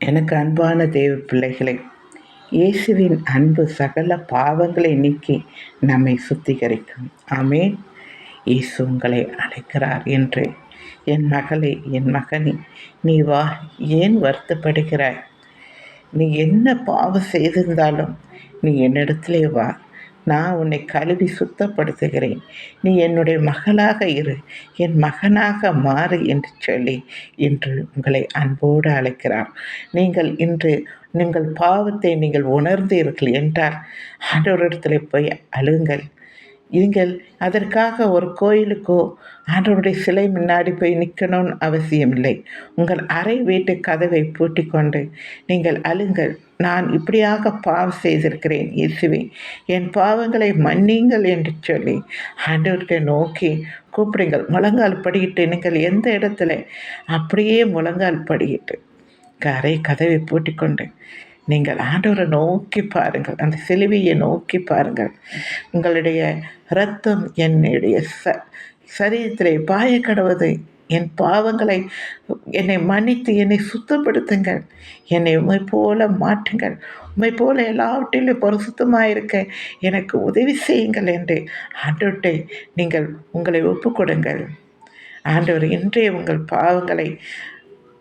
எனக்கு அன்பான தேவ பிள்ளைகளே, இயேசுவின் அன்பு சகல பாவங்களை நீக்கி நம்மை சுத்திகரிக்கும். ஆமென். இயேசு உங்களை அழைக்கிறார் என்று. என் மகளே, என் மகனே, நீ வா. ஏன் வருத்தப்படுகிறாய்? நீ என்ன பாவம் செய்திருந்தாலும் நீ என்னிடத்திலே வா. நான் உன்னை கழுவி சுத்தப்படுத்துகிறேன். நீ என்னுடைய மகளாக இரு, என் மகனாக மாறு என்று சொல்லி இன்று உங்களை அன்போடு அழைக்கிறார். நீங்கள் பாவத்தை நீங்கள் உணர்ந்தீர்கள் என்றால் ஆண்டவரிடத்தில் போய் அழுங்கள். நீங்கள் அதற்காக ஒரு கோயிலுக்கோ ஆண்டவருடைய சிலை முன்னாடி போய் நிற்கணும்னு அவசியமில்லை. உங்கள் அறை வீட்டு கதவை பூட்டிக்கொண்டு நீங்கள் அழுங்கள். நான் இப்படியாக பாவம் செய்திருக்கிறேன் இயேசுவே, என் பாவங்களை மன்னியுங்கள் என்று சொல்லி ஆண்டவர்கிட்ட நோக்கி கூப்பிடுங்கள். முழங்கால் படியிட்டு நீங்கள் எந்த இடத்துல அப்படியே முழங்கால் படியிட்டு அறை கதவை பூட்டிக்கொண்டு நீங்கள் ஆண்டவரை நோக்கி பாருங்கள். அந்த சிலுவையை நோக்கி பாருங்கள். உங்களுடைய இரத்தம் என்னுடைய சரீரத்திலே பாய கடவுது. என் பாவங்களை என்னை மன்னித்து என்னை சுத்தப்படுத்துங்கள். என்னை உம்மை போல மாற்றுங்கள். உம்மை போல எல்லாவற்றிலும் பரிசுத்தமாக இருக்க எனக்கு உதவி செய்யுங்கள் என்று ஆண்டவர்கிட்ட நீங்கள் உங்களை ஒப்புக்கொடுங்கள். ஆண்டவர் இன்றைய உங்கள் பாவங்களை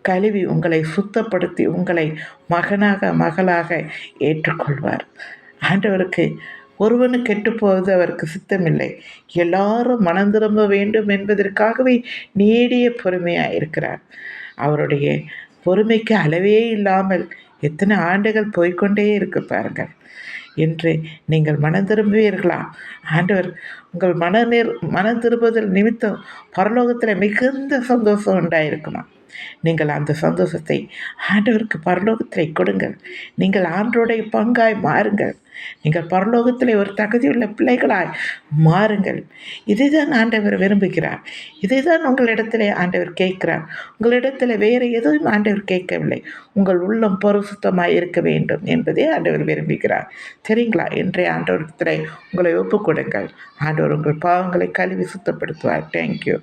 கழுவி உங்களை சுத்தப்படுத்தி உங்களை மகனாக மகளாக ஏற்றுக்கொள்வார். ஆண்டவருக்கு ஒருவனு கெட்டு போவது அவருக்கு சித்தமில்லை. எல்லாரும் மனம் திரும்ப வேண்டும் என்பதற்காகவே நீடிய பொறுமையாக இருக்கிறார். அவருடைய பொறுமைக்கு அளவே இல்லாமல் எத்தனை ஆண்டுகள் போய்கொண்டே இருக்கு பாருங்கள். என்று நீங்கள் மனம் திரும்புவீர்களா? ஆண்டவர் உங்கள் மனம் திரும்புதல் நிமித்தம் பரலோகத்தில் மிகுந்த சந்தோஷம் உண்டாயிருக்குமா? நீங்கள் அந்த சந்தோஷத்தை ஆண்டவருக்கு பரலோகத்தில் கொடுங்கள். நீங்கள் ஆண்டவருடைய பங்காய் மாறுங்கள். நீங்கள் பரலோகத்தில் ஒரு தகுதியுள்ள பிள்ளைகளாய் மாறுங்கள். இதைதான் ஆண்டவர் விரும்புகிறார். இதைதான் உங்களிடத்தில் ஆண்டவர் கேட்கிறார். உங்களிடத்தில் வேறு எதுவும் ஆண்டவர் கேட்கவில்லை. உங்கள் உள்ளம் பரிசுத்தமாய் இருக்க வேண்டும் என்பதே ஆண்டவர் விரும்புகிறார். சரிங்களா? இன்றைய ஆண்டவரத்தில் உங்களை ஒப்புக்கொடுங்கள். ஆண்டவர் உங்கள் பாவங்களை கழுவி சுத்தப்படுத்துவார். தேங்க்யூ.